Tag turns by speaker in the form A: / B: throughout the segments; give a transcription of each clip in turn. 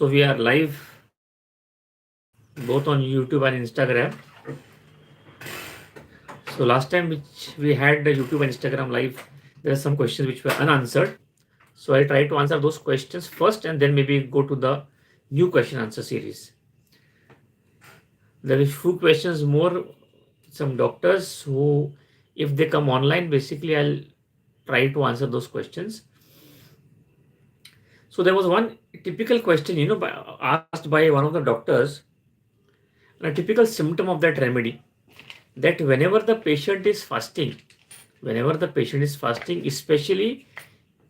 A: So we are live both on YouTube and Instagram. So last time which we had the YouTube and Instagram live, there are some questions which were unanswered. So I try to answer those questions first and then maybe go to the new question answer series. There is few questions more, some doctors who, if they come online, basically I'll try to answer those questions. So there was one typical question, asked by one of the doctors, a typical symptom of that remedy, that whenever the patient is fasting, especially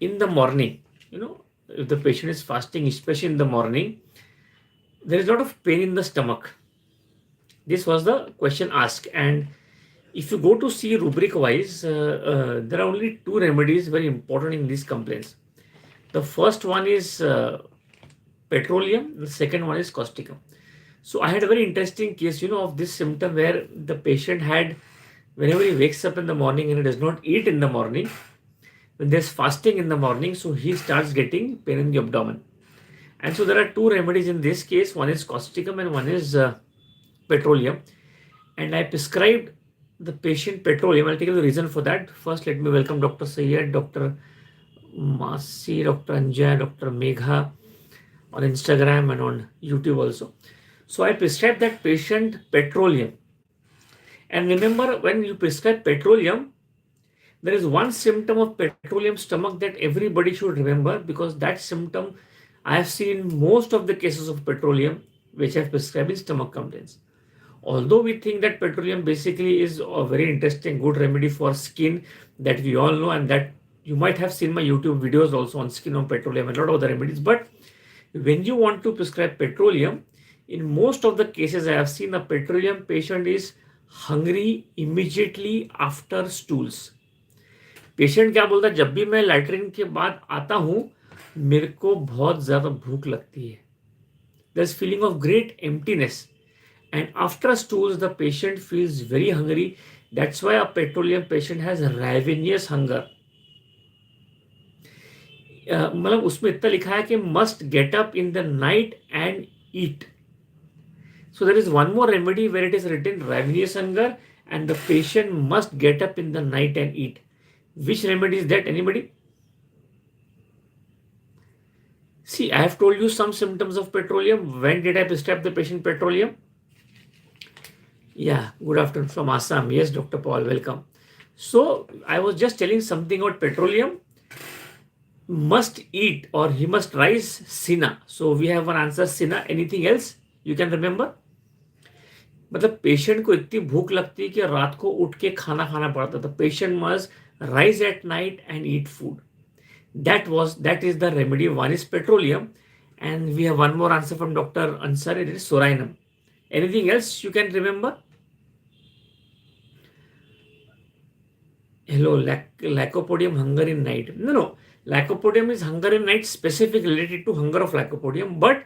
A: in the morning, if the patient is fasting, especially in the morning, there is a lot of pain in the stomach. This was the question asked. And if you go to see rubric wise, there are only two remedies very important in these complaints. The first one is petroleum, the second one is causticum. So I had a very interesting case, of this symptom where the patient had, whenever he wakes up in the morning and he does not eat in the morning, when there's fasting in the morning, so he starts getting pain in the abdomen. And so there are two remedies in this case. One is causticum and one is petroleum. And I prescribed the patient petroleum. I'll tell you the reason for that. First, let me welcome Dr. Sayyed, Dr. Masi, Dr. Anja, Dr. Megha on Instagram and on YouTube also. So I prescribed that patient petroleum. And remember, when you prescribe petroleum, there is one symptom of petroleum stomach that everybody should remember, because that symptom I have seen in most of the cases of petroleum which I have prescribed in stomach complaints. Although we think that petroleum basically is a very interesting, good remedy for skin that we all know, and that you might have seen my YouTube videos also on skin on petroleum and a lot of other remedies. But when you want to prescribe petroleum, in most of the cases I have seen a petroleum patient is hungry immediately after stools. Patient क्या बोलता है, जब भी मैं latrine के बाद आता हूं मेरे को बहुत ज्यादा भूख लगती है. There is feeling of great emptiness, and after stools the patient feels very hungry. That's why a petroleum patient has ravenous hunger. मतलब उसमें इतना लिखा है कि must get up in the night and eat. So there is one more remedy where it is written ravenous hunger and the patient must get up in the night and eat. Which remedy is that? Anybody? See, I have told you some symptoms of petroleum. When did I prescribe the patient petroleum? Yeah, good afternoon from Assam. Yes, Dr. Paul, welcome. So I was just telling something about petroleum. Must eat or he must rise sina. So we have one answer, sina. Anything else you can remember? मतलब patient को इतनी भूख लगती है कि रात को उठ के खाना खाना पड़ता था. Patient must rise at night and eat food. That is the remedy. One is petroleum, and we have one more answer from Dr. Ansar. It is sorinum. Anything else you can remember? Hello, lycopodium, hunger in night. No. Lycopodium is hunger in night, specific related to hunger of lycopodium. But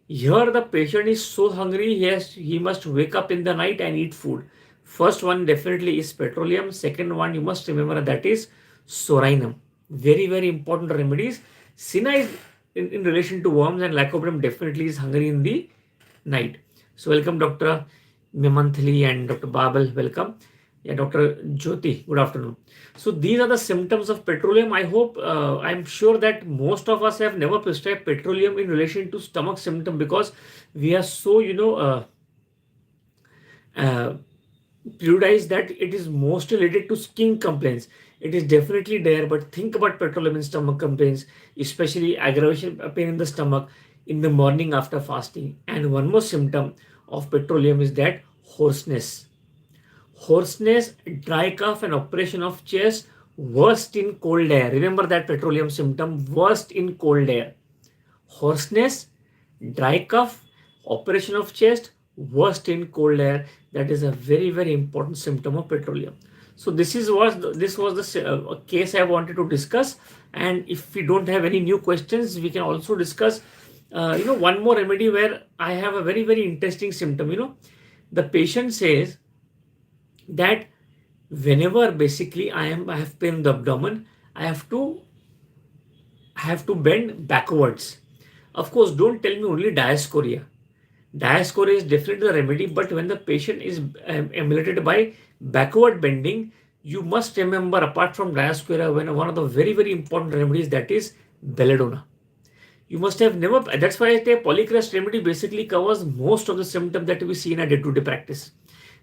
A: here the patient is so hungry, he must wake up in the night and eat food. First one definitely is petroleum. Second one you must remember, that is sorinum. Very, very important remedies. Sina is in relation to worms, and lycopodium definitely is hungry in the night. So welcome Dr. Memanthali and Dr. Babel, welcome. Yeah, Dr. Jyoti, good afternoon. So these are the symptoms of petroleum. I hope, I'm sure that most of us have never prescribed petroleum in relation to stomach symptom, because we are so, periodized that it is most related to skin complaints. It is definitely there, but think about petroleum in stomach complaints, especially aggravation pain in the stomach in the morning after fasting. And one more symptom of petroleum is that hoarseness. Hoarseness, dry cough, and operation of chest, worst in cold air. Remember that petroleum symptom, worst in cold air. Hoarseness, dry cough, operation of chest, worst in cold air. That is a very, very important symptom of petroleum. So this was the case I wanted to discuss. And if we don't have any new questions, we can also discuss one more remedy where I have a very, very interesting symptom. The patient says that whenever basically I have pain in the abdomen, I have to bend backwards. Of course, don't tell me only diascoria. Diascoria is definitely the remedy, but when the patient is ameliorated by backward bending, you must remember, apart from diascoria, when one of the very, very important remedies, that is belladonna. You must have never, that's why I say polycrest remedy basically covers most of the symptoms that we see in a day-to-day practice.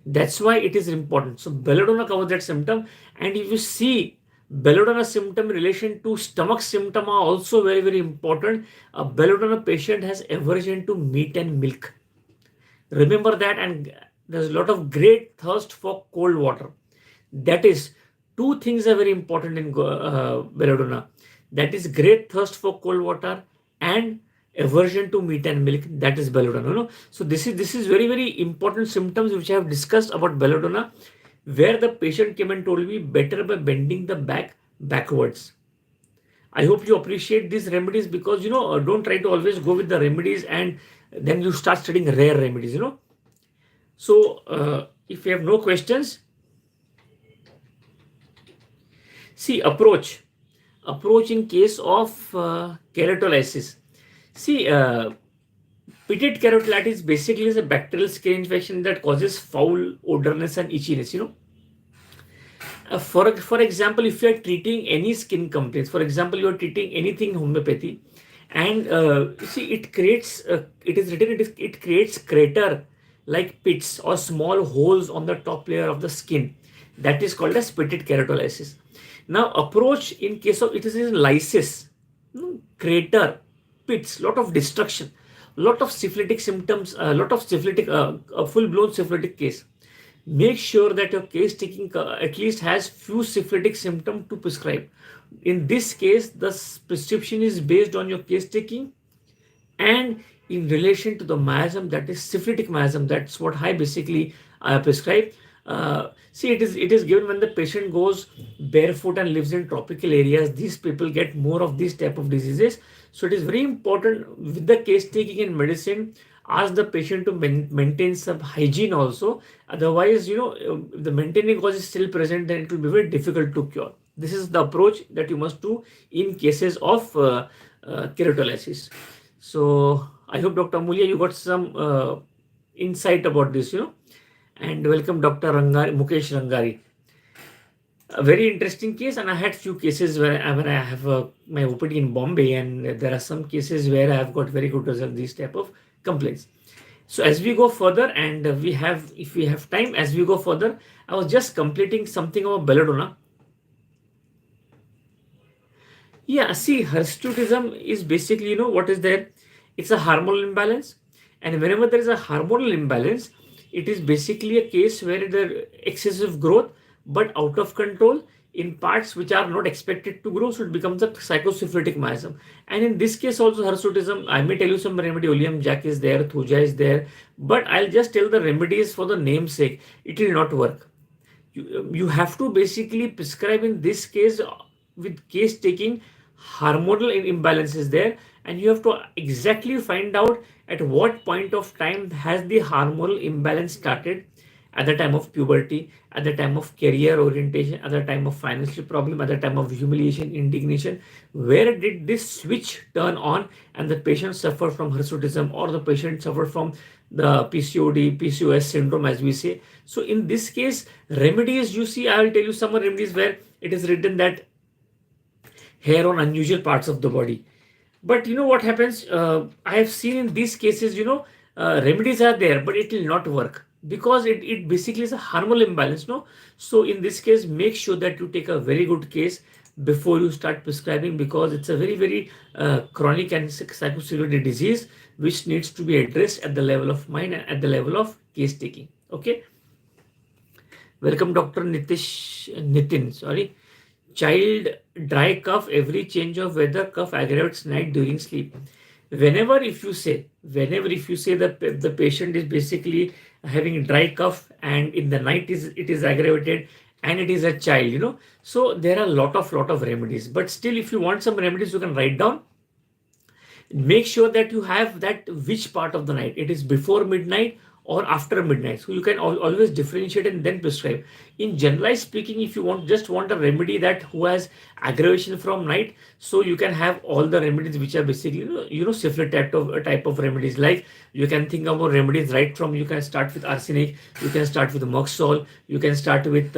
A: That's why it is important. So belladonna covers that symptom, and if you see belladonna symptom in relation to stomach symptom are also very, very important. A belladonna patient has aversion to meat and milk. Remember that, and there's a lot of great thirst for cold water. That is, two things are very important in belladonna. That is great thirst for cold water and aversion to meat and milk. That is belladonna. No? So this is very, very important symptoms which I have discussed about belladonna, where the patient came and told me better by bending the back backwards. I hope you appreciate these remedies, because don't try to always go with the remedies and then you start studying rare remedies. So if you have no questions, see approach in case of keratolysis. See, pitted keratolysis basically is a bacterial skin infection that causes foul odorness and itchiness. For example, if you are treating any skin complaints, for example, you are treating anything homeopathy, and see, it creates it creates crater like pits or small holes on the top layer of the skin. That is called as pitted keratolysis. Now, approach in case of it is in lysis, crater, pits, lot of destruction, lot of syphilitic symptoms, lot of syphilitic, a full-blown syphilitic case. Make sure that your case taking at least has few syphilitic symptoms to prescribe. In this case, the prescription is based on your case taking and in relation to the miasm, that is syphilitic miasm. That's what I basically prescribe. See, it is given when the patient goes barefoot and lives in tropical areas. These people get more of these type of diseases. So it is very important with the case taking in medicine. Ask the patient to maintain some hygiene also. Otherwise, if the maintaining cause is still present, then it will be very difficult to cure. This is the approach that you must do in cases of keratolysis. So I hope, Dr. Amulya, you got some insight about this, and welcome Dr. Mukesh Rangari. A very interesting case, and I had few cases where when I have my OPD in Bombay, and there are some cases where I have got very good results, these type of complaints. So as we go further, and if we have time, as we go further, I was just completing something about belladonna. Yeah, see, hirsutism is basically, what is there? It's a hormonal imbalance, and whenever there is a hormonal imbalance, it is basically a case where there excessive growth but out of control in parts which are not expected to grow, so it becomes a psychosyphilitic miasm. And in this case also hirsutism, I may tell you some remedy. Oleum jack is there, thuja is there, but I'll just tell the remedies for the namesake. It will not work. You have to basically prescribe in this case with case taking. Hormonal imbalance is there, and you have to exactly find out at what point of time has the hormonal imbalance started. At the time of puberty, at the time of career orientation, at the time of financial problem, at the time of humiliation, indignation. Where did this switch turn on and the patient suffer from hirsutism, or the patient suffer from the PCOD, PCOS syndrome, as we say. So in this case, remedies, you see, I will tell you some remedies where it is written that hair on unusual parts of the body. But what happens? I have seen in these cases, remedies are there, but it will not work, because it basically is a hormonal imbalance. So in this case, make sure that you take a very good case before you start prescribing, because it's a very, very chronic and psychosyphilitic disease which needs to be addressed at the level of mind and at the level of case taking. Okay. Welcome, Dr. Nitin. Sorry. Child dry cough, every change of weather, cough aggravates night during sleep. Whenever if you say that the patient is basically having dry cough and in the night it is aggravated and it is a child, so there are a lot of remedies. But still, if you want some remedies, you can write down. Make sure that you have that which part of the night. It is before midnight or after midnight. So you can always differentiate and then prescribe. In generalized speaking, if you want a remedy that who has aggravation from night, so you can have all the remedies which are basically syphilis type of remedies. Like you can think about remedies right from, you can start with arsenic, you can start with moxol, you can start with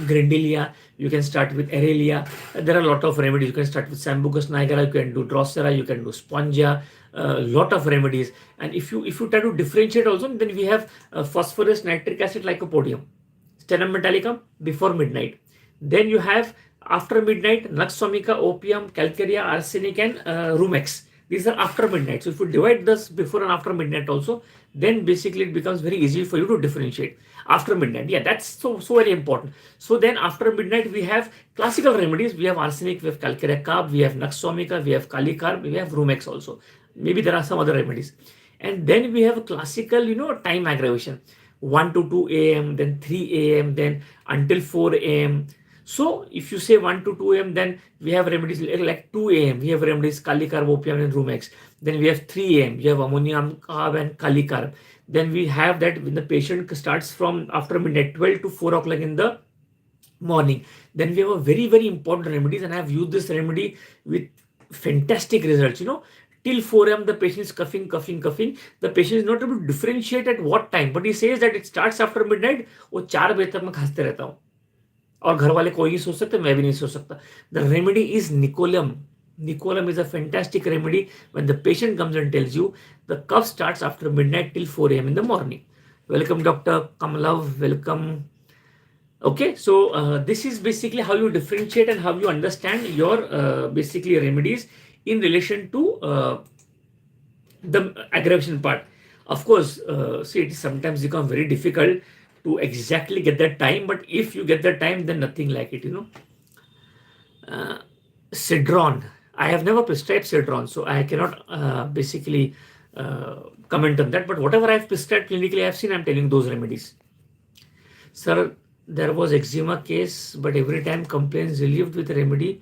A: grindelia, you can start with Aurelia. There are a lot of remedies. You can start with Sambucus nigra, you can do Drosera, you can do Spongia, a lot of remedies. And if you try to differentiate also, then we have phosphorus, nitric acid, lycopodium, Stenum metallicum before midnight. Then you have after midnight, Nux vomica, opium, calcarea, arsenic, and rumex. These are after midnight. So if you divide this before and after midnight also, then basically it becomes very easy for you to differentiate. After midnight, yeah, that's so very important. So then after midnight, we have classical remedies. We have arsenic, we have calcarea carb, we have Nux vomica, we have kali carb, we have rumex also. Maybe there are some other remedies. And then we have a classical, time aggravation. 1 to 2 a.m., then 3 a.m., then until 4 a.m. So if you say 1 to 2 a.m., then we have remedies like 2 a.m. We have remedies kali carb, opium, and rumex. Then we have 3 a.m. We have ammonium carb and kali carb. Then we have that when the patient starts from after midnight, 12 to 4 o'clock in the morning. Then we have a very, very important remedies, and I have used this remedy with fantastic results. Till 4 a.m. the patient is coughing. The patient is not able to differentiate at what time, but he says that it starts after midnight. वो 4 बजे तक मैं खांसते रहता हूँ और घर वाले कोई नहीं सोच सकते, मैं भी नहीं सोच सकता. The remedy is Nicolam. Nicolam is a fantastic remedy. When the patient comes and tells you the cough starts after midnight till 4 a.m. in the morning. Welcome, Dr. Kamalav. Welcome. Okay, so this is basically how you differentiate and how you understand your basically remedies in relation to the aggravation part. Of course, see, it sometimes become very difficult to exactly get that time, but if you get that time, then nothing like it, Cedron. I have never prescribed Cedron, so I cannot basically comment on that. But whatever I have prescribed clinically, I have seen, I'm telling those remedies. Sir, there was eczema case, but every time complaints relieved with a remedy,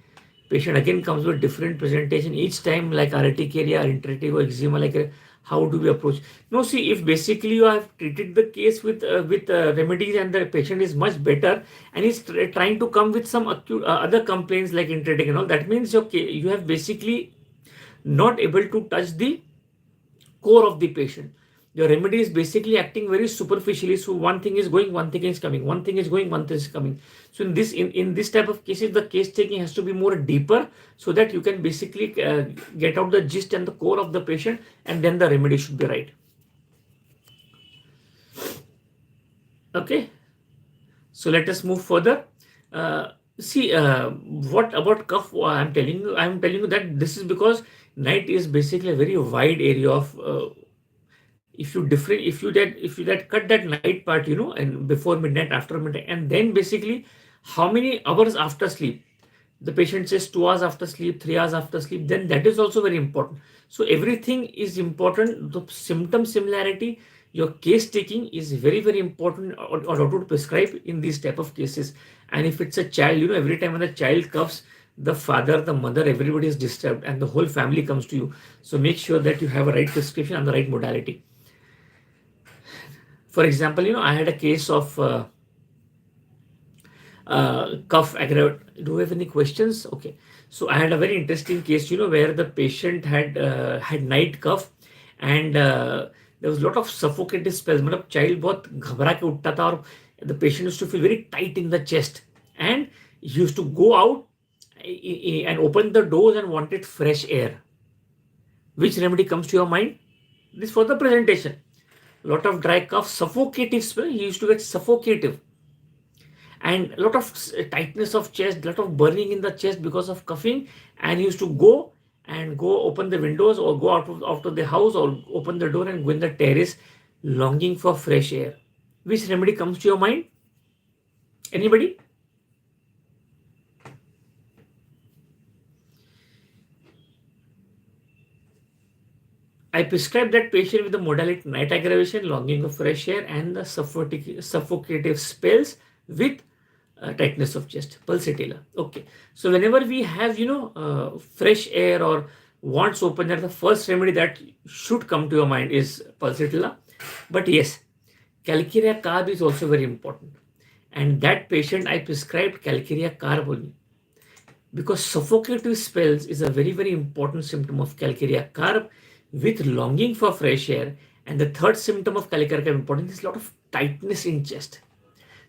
A: patient again comes with different presentation each time, like urticaria or interretigo eczema. Like how do we approach? No, see, if basically you have treated the case with remedies and the patient is much better and he's trying to come with some acute other complaints like interretigo and all, that means okay, you have basically not able to touch the core of the patient. Your remedy is basically acting very superficially. So one thing is going, one thing is coming, one thing is going, one thing is coming. So in this type of cases, the case taking has to be more deeper so that you can basically get out the gist and the core of the patient, and then the remedy should be right. Okay. So let us move further. See, what about cough? I'm telling you that this is because night is basically a very wide area of. If you cut that night part, and before midnight, after midnight, and then basically how many hours after sleep, the patient says 2 hours after sleep, 3 hours after sleep, then that is also very important. So everything is important. The symptom similarity, your case taking is very, very important, or how to prescribe in these type of cases. And if it's a child, every time when the child coughs, the father, the mother, everybody is disturbed and the whole family comes to you. So make sure that you have a right prescription and the right modality. For example, I had a case of cough aggravate. Do you have any questions? Okay. So I had a very interesting case, where the patient had night cough, and there was a lot of suffocative spasm. Child बहुत घबरा के उठता था, और the patient used to feel very tight in the chest, and he used to go out and open the doors and wanted fresh air. Which remedy comes to your mind? This for the presentation. Lot of dry cough, suffocative spell. He used to get suffocative, and a lot of tightness of chest, lot of burning in the chest because of coughing. And he used to go open the windows, or go out of the house, or open the door and go in the terrace, longing for fresh air. Which remedy comes to your mind? Anybody? I prescribed that patient with the modality night aggravation, longing of fresh air, and the suffocative spells with tightness of chest, pulsatilla. Okay. So whenever we have, fresh air or wants open air, the first remedy that should come to your mind is pulsatilla. But yes, calcarea carb is also very important. And that patient I prescribed calcarea carb only. Because suffocative spells is a very, very important symptom of calcarea carb with longing for fresh air. And the third symptom of calcarea carb important is a lot of tightness in chest.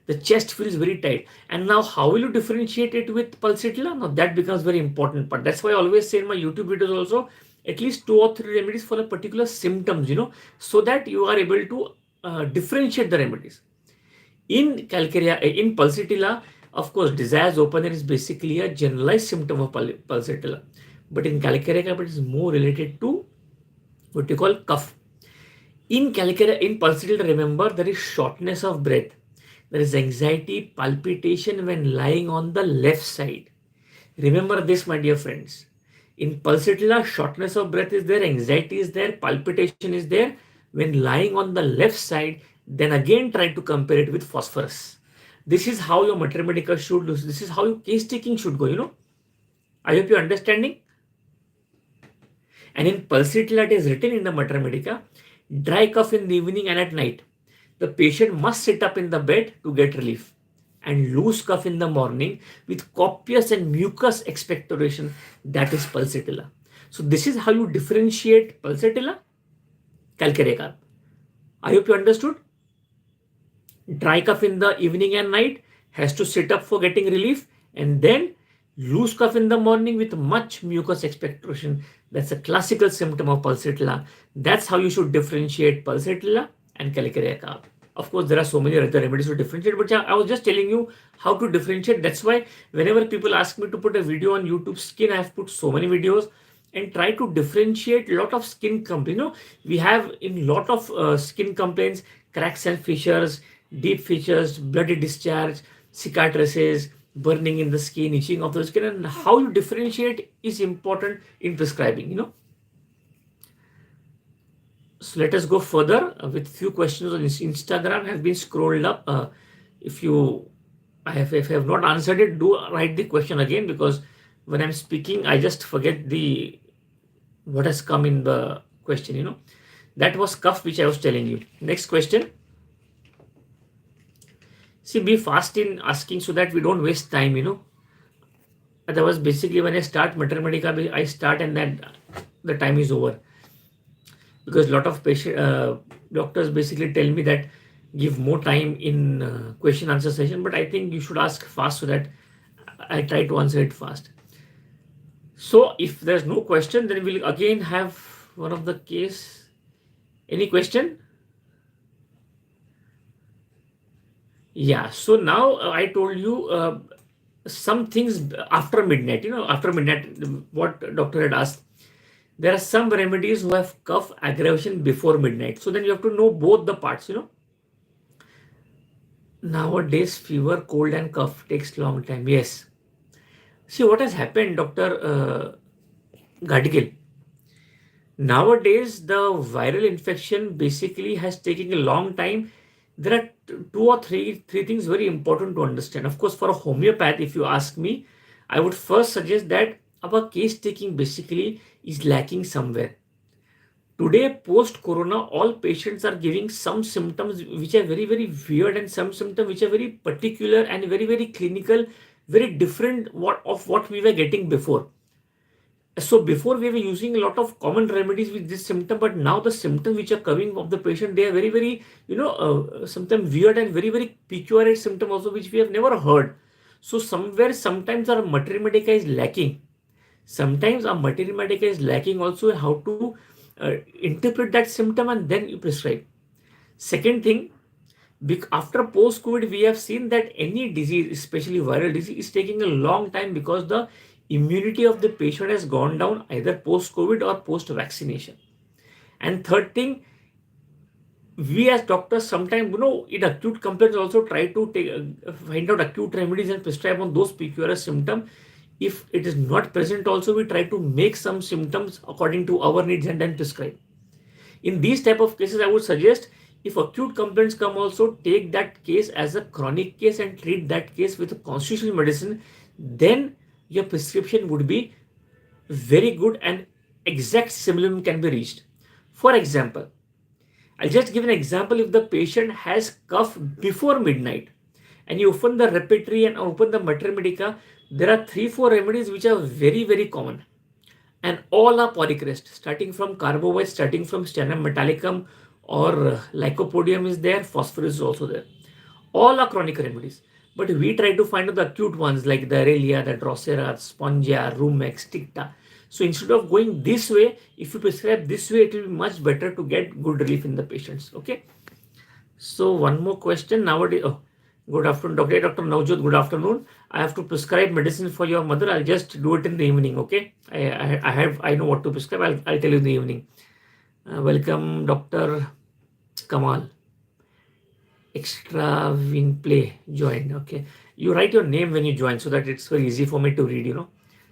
A: The chest feels very tight. And now how will you differentiate it with pulsatilla? Now that becomes very important. But that's why I always say in my YouTube videos also, at least 2 or 3 remedies for a particular symptoms, so that you are able to differentiate the remedies. In calcarea, in pulsatilla, of course, desires open air is basically a generalized symptom of pulsatilla. But in calcarea, it is more related to what you call cough. In calcarea, in pulsatilla, remember there is shortness of breath. There is anxiety, palpitation when lying on the left side. Remember this, my dear friends. In pulsatilla, shortness of breath is there, anxiety is there, palpitation is there. When lying on the left side, then again try to compare it with phosphorus. This is how your mater medica should do. This is how your case taking should go. I hope you're understanding. And in pulsatilla, it is written in the mater medica, dry cough in the evening and at night. The patient must sit up in the bed to get relief. And loose cough in the morning with copious and mucus expectoration, that is pulsatilla. So this is how you differentiate pulsatilla, calcarea carb. I hope you understood. Dry cough in the evening and night has to sit up for getting relief, and then loose cough in the morning with much mucus expectoration. That's a classical symptom of pulsatilla. That's how you should differentiate pulsatilla and calcarea carb. Of course, there are so many other remedies to differentiate, but I was just telling you how to differentiate. That's why whenever people ask me to put a video on YouTube skin, I have put so many videos and try to differentiate a lot of skin complaints. We have in lot of skin complaints, cracks and fissures, deep fissures, bloody discharge, cicatrices, burning in the skin, itching of the skin, and how you differentiate is important in prescribing. So let us go further with few questions on Instagram have been scrolled up. If I have not answered it, do write the question again, because when I'm speaking, I just forget what has come in the question. That was cough, which I was telling you. Next question. See, be fast in asking so that we don't waste time. Otherwise, basically, when I start mater medica, I start and then the time is over. Because a lot of doctors basically tell me that give more time in question answer session, but I think you should ask fast so that I try to answer it fast. So if there's no question, then we'll again have one of the case. Any question? Yeah, so now I told you some things after midnight. After midnight, what doctor had asked. There are some remedies who have cough aggravation before midnight. So then you have to know both the parts. Nowadays, fever, cold and cough takes long time. Yes. See what has happened, Dr. Gadgil. Nowadays, the viral infection basically has taken a long time. There are two or three things very important to understand. Of course, for a homeopath, if you ask me, I would first suggest that our case taking basically is lacking somewhere. Today, post-corona, all patients are giving some symptoms which are very, very weird, and some symptoms which are very particular and very, very clinical, very different of what we were getting before. So before we were using a lot of common remedies with this symptom, but now the symptoms which are coming of the patient, they are very, very, sometimes weird and very, very peculiar symptom also, which we have never heard. So sometimes our mater medica is lacking. Sometimes our mater medica is lacking also how to interpret that symptom and then you prescribe. Second thing, after post-COVID, we have seen that any disease, especially viral disease, is taking a long time because the immunity of the patient has gone down either post-COVID or post-vaccination. And third thing, we as doctors sometimes, in acute complaints also try to find out acute remedies and prescribe on those peculiar symptoms. If it is not present also, we try to make some symptoms according to our needs and then prescribe. In these type of cases, I would suggest if acute complaints come also, take that case as a chronic case and treat that case with a constitutional medicine. Then your prescription would be very good and exact similar can be reached. For example, I'll just give an example. If the patient has cough before midnight and you open the repertory and open the mater medica, there are 3-4 remedies which are very, very common. And all are polycrest, starting from carbovite, starting from sternum metallicum or lycopodium is there, phosphorus is also there. All are chronic remedies. But we try to find out the acute ones like the Aurelia, the Drosera, Spongia, Rumex, Ticta. So instead of going this way, if you prescribe this way, it will be much better to get good relief in the patients. Okay. So one more question nowadays. Oh, good afternoon, Dr. Navjot. Good afternoon. I have to prescribe medicine for your mother. I'll just do it in the evening. Okay. I know what to prescribe. I'll tell you in the evening. Welcome, Dr. Kamal. Extra win play join. Okay. You write your name when you join so that it's very easy for me to read,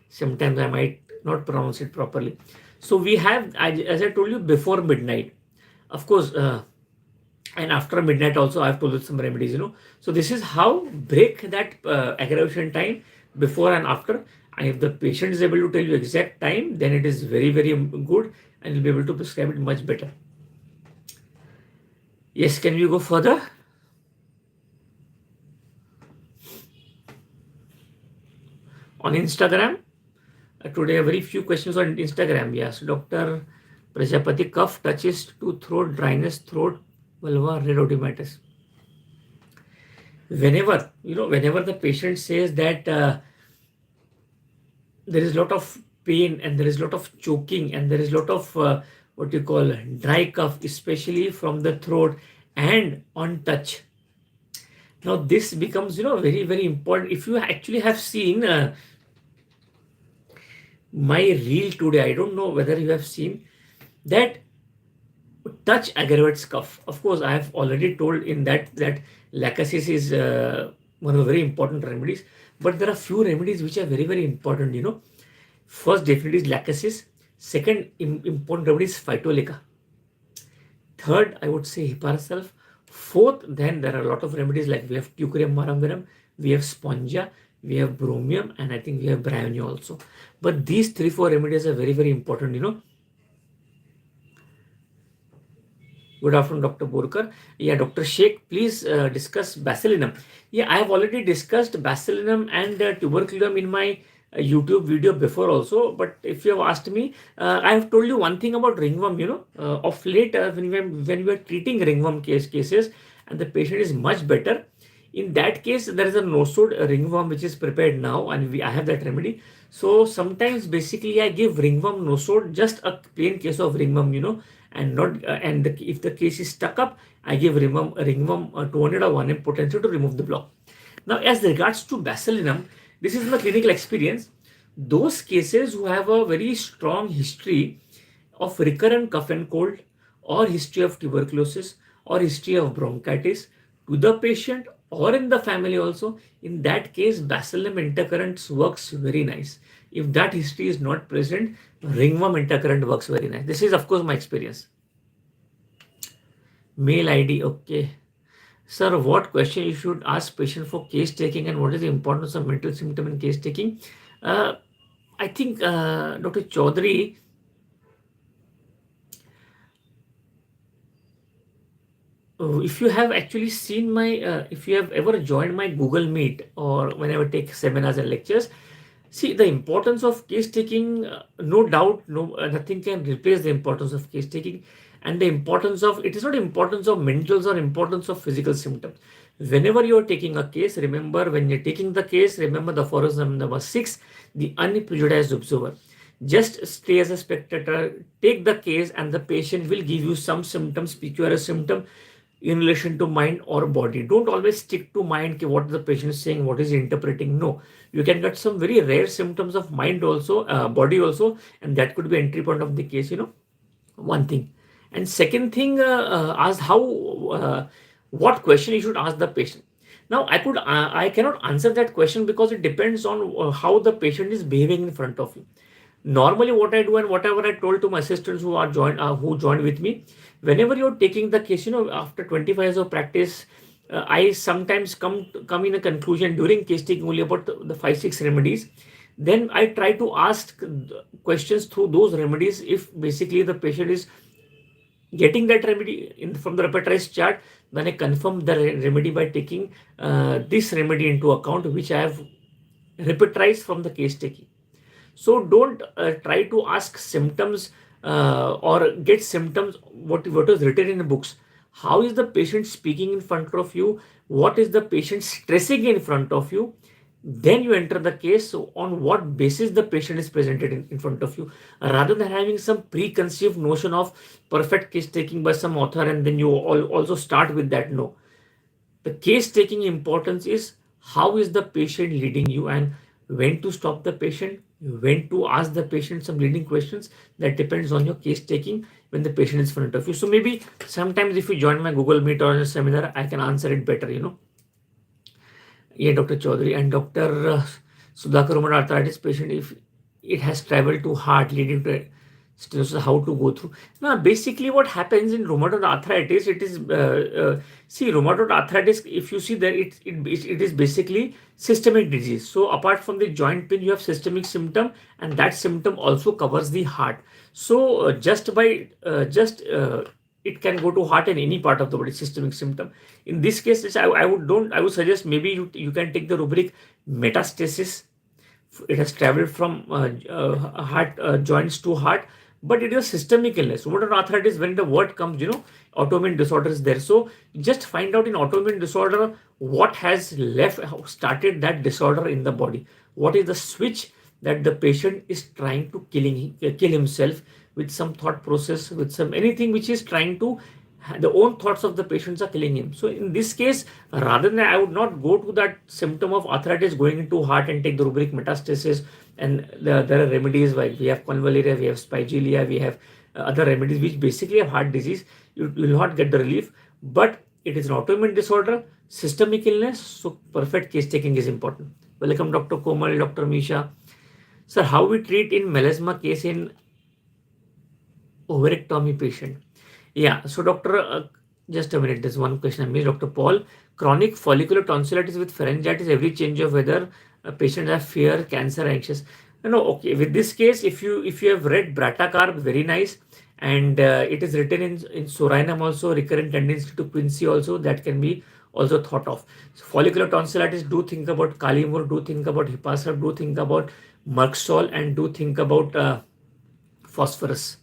A: Sometimes I might not pronounce it properly. So we have, as I told you, before midnight. Of course, and after midnight also I have told you some remedies, So this is how break that aggravation time before and after. And if the patient is able to tell you exact time, then it is very, very good and you'll be able to prescribe it much better. Yes, can we go further? On Instagram, today very few questions on Instagram. Yes, Dr. Prajapati, cough touches to throat, dryness, throat, vulva, red otitis. Whenever the patient says that there is a lot of pain and there is a lot of choking and there is a lot of what you call dry cough, especially from the throat and on touch. Now this becomes very, very important. If you actually have seen my reel today, I don't know whether you have seen that touch aggravates cough. Of course, I have already told in that lachesis is one of the very important remedies, but there are few remedies which are very, very important. First definitely is lachesis. Second important remedy is phytolacca. Third, I would say Hipparasulf. Fourth, then there are a lot of remedies like we have Teucrium maramverum, we have Spongia, we have Bromium, and I think we have Bryonia also. But these 3-4 remedies are very, very important, Good afternoon, Dr. Borkar. Yeah, Dr. Sheikh, please discuss Bacillinum. Yeah, I have already discussed Bacillinum and tuberculum in my YouTube video before also. But if you have asked me, I have told you one thing about ringworm, of late when we are treating ringworm cases and the patient is much better. In that case, there is a nosode ringworm which is prepared now and I have that remedy. So sometimes basically I give ringworm nosode, just a plain case of ringworm, and not if the case is stuck up, I give ringworm 200 or 1 potential to remove the block. Now, as regards to Bacillinum, this is my clinical experience. Those cases who have a very strong history of recurrent cough and cold, or history of tuberculosis, or history of bronchitis to the patient or in the family also, in that case, Bacillum intercurrents works very nice. If that history is not present, ringworm intercurrent works very nice. This is, of course, my experience. Mail ID, okay. Sir, what question you should ask patient for case taking and what is the importance of mental symptom in case taking? I think Dr. Chaudhary, if you have actually seen my, if you have ever joined my Google Meet or whenever I take seminars and lectures, see the importance of case taking, no doubt, nothing can replace the importance of case taking. And the importance of, it is not importance of mentals or importance of physical symptoms. Whenever you are taking a case, remember when you're taking the case, remember the aphorism number 6, the unprejudiced observer. Just stay as a spectator, take the case and the patient will give you some symptoms, peculiar symptom in relation to mind or body. Don't always stick to mind, what the patient is saying, what is he interpreting. No, you can get some very rare symptoms of mind also, body also, and that could be entry point of the case, one thing. And second thing, ask how, what question you should ask the patient. Now, I cannot answer that question because it depends on how the patient is behaving in front of you. Normally, what I do and whatever I told to my assistants who joined with me, whenever you're taking the case, after 25 years of practice, I sometimes come in a conclusion during case taking only about the 5-6 remedies. Then I try to ask questions through those remedies if basically the patient is Getting that remedy from the repertorized chart, then I confirm the remedy by taking this remedy into account, which I have repertorized from the case taking. So don't try to ask symptoms or get symptoms what is written in the books. How is the patient speaking in front of you? What is the patient stressing in front of you? Then you enter the case. So on what basis the patient is presented in front of you, rather than having some preconceived notion of perfect case taking by some author and then you also start with that. No, the case taking importance is how is the patient leading you, and when to stop the patient, when to ask the patient some leading questions. That depends on your case taking when the patient is in front of you. So maybe sometimes if you join my Google Meet or a seminar, I can answer it better. Yeah, Dr. Chaudhary. And Dr. Sudhakar, rheumatoid arthritis patient, if it has traveled to heart leading to stenosis, how to go through. Now, basically what happens in rheumatoid arthritis, it is, see, rheumatoid arthritis, if you see that it is basically systemic disease. So apart from the joint pain, you have systemic symptom, and that symptom also covers the heart. So it can go to heart and any part of the body, systemic symptom. In this case, I would suggest maybe you can take the rubric metastasis. It has traveled from heart joints to heart, but it is a systemic illness. Rheumatoid arthritis, when the word comes, autoimmune disorder is there. So just find out in autoimmune disorder what has started that disorder in the body. What is the switch that the patient is trying to kill himself with some thought process, with some anything which is trying to, the own thoughts of the patients are killing him. So in this case, rather than, I would not go to that symptom of arthritis going into heart and take the rubric metastasis. And there are remedies like we have convalia, we have spigelia, we have other remedies which basically have heart disease. You will not get the relief, but it is an autoimmune disorder, systemic illness. So perfect case taking is important. Welcome, Dr. Komal, Dr. Misha. Sir, how we treat in melasma case in ovariectomy patient? Yeah, so doctor, just a minute, there's one question I missed. Dr. Paul, chronic follicular tonsillitis with pharyngitis, every change of weather, patients have fear, cancer, anxious. No, okay. With this case, if you have read Bratacarb, very nice, and it is written in Sorinum also, recurrent tendency to quinsy also, that can be also thought of. So follicular tonsillitis, do think about Kalimur, do think about Hipasar, do think about Merxol, and do think about phosphorus.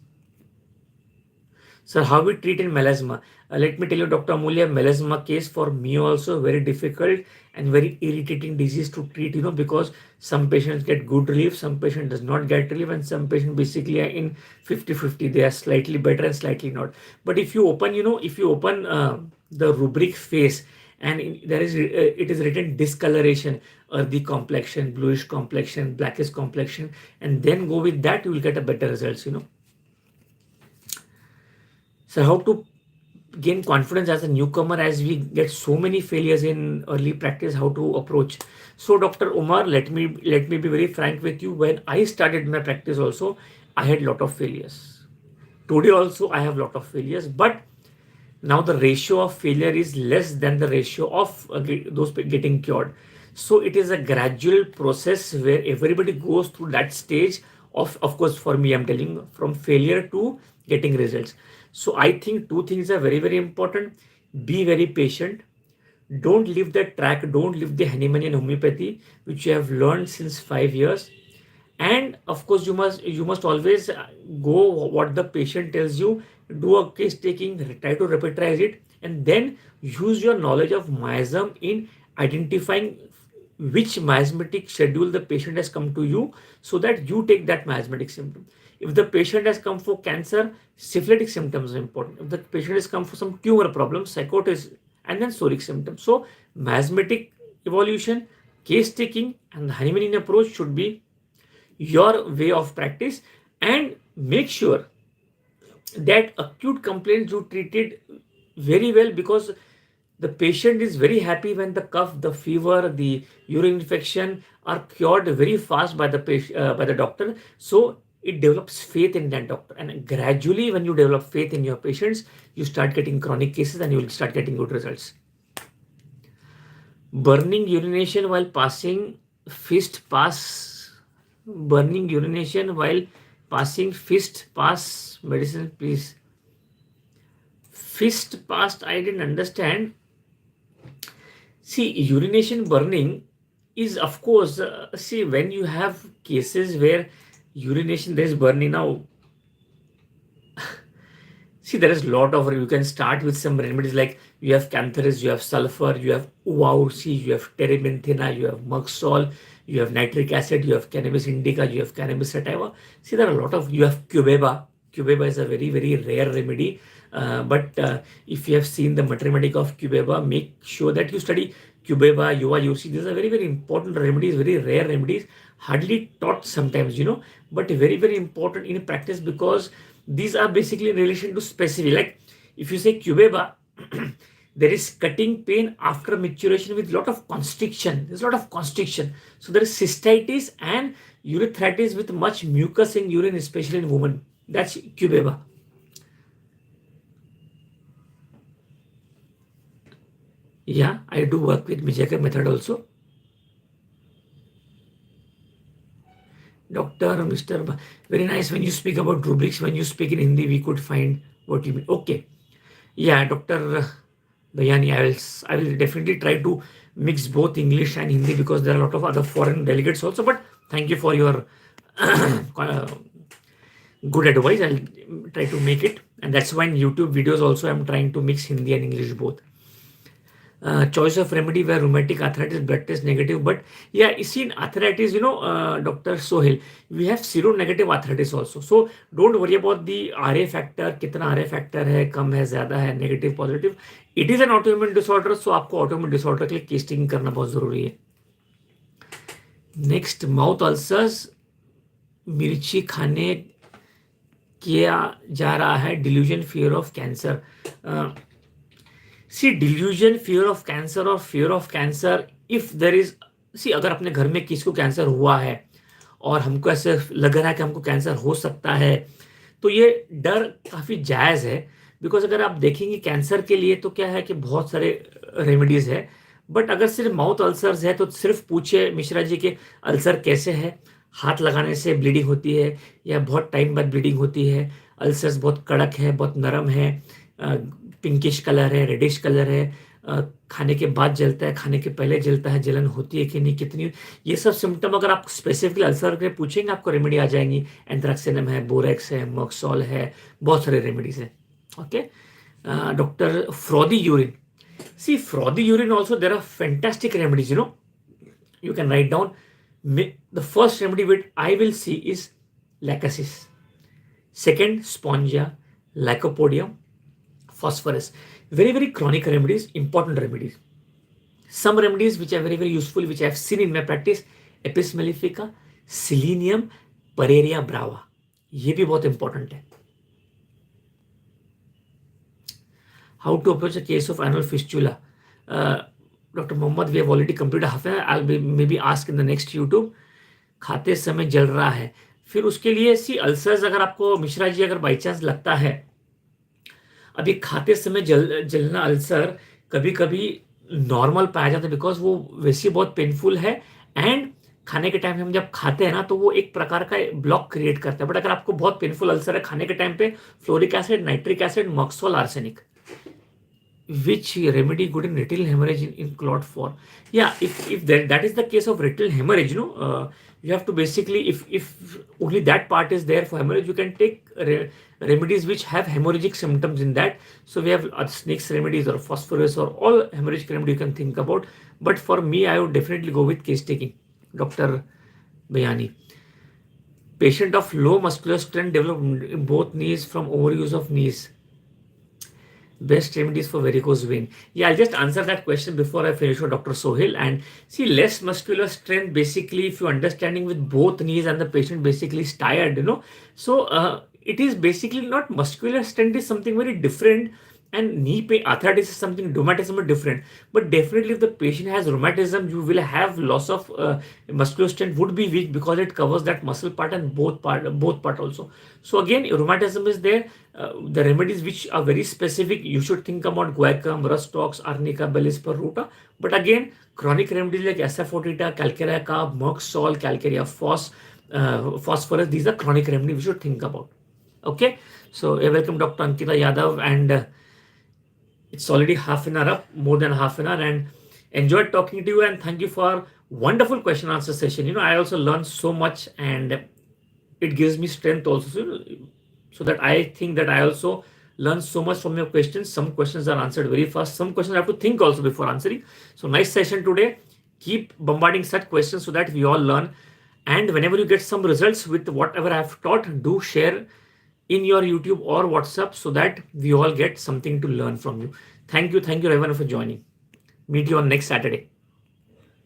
A: Sir, how we treat in melasma? Let me tell you, Dr. Amulya, melasma case for me also very difficult and very irritating disease to treat, because some patients get good relief, some patient does not get relief, and some patient basically are in 50-50. They are slightly better and slightly not. But if you open, the rubric face, and it is written discoloration, earthy complexion, bluish complexion, blackish complexion, and then go with that, you will get a better results. So how to gain confidence as a newcomer, as we get so many failures in early practice, how to approach? So Dr. Umar, let me be very frank with you. When I started my practice also, I had lot of failures. Today also I have lot of failures, but now the ratio of failure is less than the ratio of those getting cured. So it is a gradual process where everybody goes through that stage of course, for me, I'm telling you, from failure to getting results. So I think two things are very, very important. Be very patient. Don't leave the track. Don't leave the Hahnemannian homeopathy, which you have learned since 5 years. And of course, you must always go what the patient tells you. Do a case taking, try to repertorize it, and then use your knowledge of miasm in identifying which miasmatic schedule the patient has come to you, so that you take that miasmatic symptom. If the patient has come for cancer, syphilitic symptoms are important. If the patient has come for some tumor problem, psychosis, and then psoriatic symptoms. So miasmatic evolution, case taking, and the Hahnemannian approach should be your way of practice. And make sure that acute complaints you treated very well, because the patient is very happy when the cough, the fever, the urine infection are cured very fast by the patient, by the doctor. So it develops faith in that doctor, and gradually when you develop faith in your patients, you start getting chronic cases and you will start getting good results. Burning urination while passing fist pass, burning urination while passing fist pass medicine, please. fist past, I didn't understand. See, urination burning is, of course, see, when you have cases where urination there is burning now, see, there is a lot of, you can start with some remedies like you have cantharis, you have sulfur, you have uausi, you have terebinthina, you have muxol, you have nitric acid, you have cannabis indica, you have cannabis sativa. See, there are a lot of, you have cubeba. Cubeba is a very, very rare remedy. But if you have seen the mathematic of cubeba, make sure that you study cubeba, uausi. These are very, very important remedies, very rare remedies, hardly taught sometimes, but very, very important in practice because these are basically in relation to specific. Like if you say cubeba, there is cutting pain after maturation with lot of constriction. There's a lot of constriction. So there is cystitis and urethritis with much mucus in urine, especially in women. That's cubeba. Yeah, I do work with Mijeka method also. Dr. Mr. Very nice when you speak about rubrics. When you speak in Hindi, we could find what you mean. Okay. Yeah, Dr. Bayani, I will definitely try to mix both English and Hindi because there are a lot of other foreign delegates also. But thank you for your good advice. I'll try to make it. And that's why in YouTube videos also I'm trying to mix Hindi and English both. Choice of remedy where rheumatic arthritis blood test negative, but yeah, you see in arthritis, Dr. Sohail, we have seronegative arthritis also. So don't worry about the RA factor, कितना RA factor है, कम है, ज़्यादा है, negative, positive. It is an autoimmune disorder, so आपको autoimmune disorder के लिए testing करना बहुत ज़रूरी है. Next, mouth ulcers, मिर्ची खाने किया जा रहा है, delusion, fear of cancer. See, delusion, fear of cancer or fear of cancer, if there is, see, अगर अपने घर में किसी को कैंसर हुआ है और हमको ऐसे लग रहा है कि हमको कैंसर हो सकता है, तो ये डर काफ़ी जायज़ है. बिकॉज अगर आप देखेंगे कैंसर के लिए तो क्या है कि बहुत सारे रेमेडीज़ है. बट अगर सिर्फ माउथ अल्सर्स है तो सिर्फ पूछे मिश्रा जी के अल्सर कैसे है, हाथ लगाने से ब्लीडिंग होती है या बहुत टाइम बाद ब्लीडिंग होती है, अल्सर्स बहुत कड़क है, बहुत नरम है, पिंकिश कलर है, रेडिश कलर है, खाने के बाद जलता है, खाने के पहले जलता है, जलन होती है कि नहीं, कितनी, ये सब सिम्टम अगर आप स्पेसिफिकली अल्सर के पूछेंगे आपको रेमेडी आ जाएंगी. एंथ्रैक्सिनम है, बोरेक्स है, मॉक्सॉल है, बहुत सारे रेमेडीज है. Okay. Doctor frothy urine, see frothy urine also there are fantastic remedies, you can write down. The first remedy which I will see is lachesis. Second, spongia, lycopodium, phosphorus. Very, very chronic remedies, important remedies. Some remedies which are very, very useful, which I have seen in my practice, Apis mellifica, selenium, Pararia brava. ये भी बहुत important है. How to approach a case of anal fistula? Dr. Mohammed, we have already completed half an hour. I'll be maybe ask in the next YouTube. खाते समय जल रहा है, फिर उसके लिए सी अल्सर्स अगर आपको मिश्रा जी अगर बाई चांस लगता है, अभी खाते समय जलना अल्सर कभी कभी नॉर्मल पाया जाता है बिकॉज वो वैसे बहुत पेनफुल है एंड खाने के टाइम हम जब खाते हैं ना तो वो एक प्रकार का ब्लॉक क्रिएट करता है. बट अगर आपको बहुत पेनफुल अल्सर है खाने के टाइम पे, फ्लोरिक एसिड, नाइट्रिक एसिड, मॉक्सोल, arsenic. Which remedy good in retinal hemorrhage in clot for? Yeah, if that is the case of retinal hemorrhage, you have to basically, if only that part is there for hemorrhage, you can take remedies which have hemorrhagic symptoms in that. So we have snakes remedies or phosphorus or all hemorrhagic remedy you can think about. But for me, I would definitely go with case taking. Dr. Bayani. Patient of low muscular strength developed in both knees from overuse of knees. Best remedies for varicose vein. Yeah, I'll just answer that question before I finish with Dr. Sohail. And see, less muscular strength, basically, if you're understanding with both knees and the patient basically is tired, So it is basically not muscular strength is something very different. And knee pain, arthritis is something, rheumatism is different. But definitely if the patient has rheumatism, you will have loss of muscular strength would be weak because it covers that muscle part and both part also. So again, rheumatism is there. The remedies which are very specific, you should think about guaiacum, rustox, arnica, bellisper ruta. But again, chronic remedies like asafoetida, calcarea carb, moxol, calcarea phosphorus, these are chronic remedies we should think about. Okay. So welcome Dr. Ankita Yadav and It's already half an hour up, more than half an hour, and enjoyed talking to you. And thank you for wonderful question answer session. I also learned so much, and it gives me strength also. So that I think that I also learn so much from your questions. Some questions are answered very fast. Some questions I have to think also before answering. So nice session today. Keep bombarding such questions so that we all learn. And whenever you get some results with whatever I have taught, do share in your YouTube or WhatsApp so that we all get something to learn from you. Thank you everyone for joining. Meet you on next Saturday.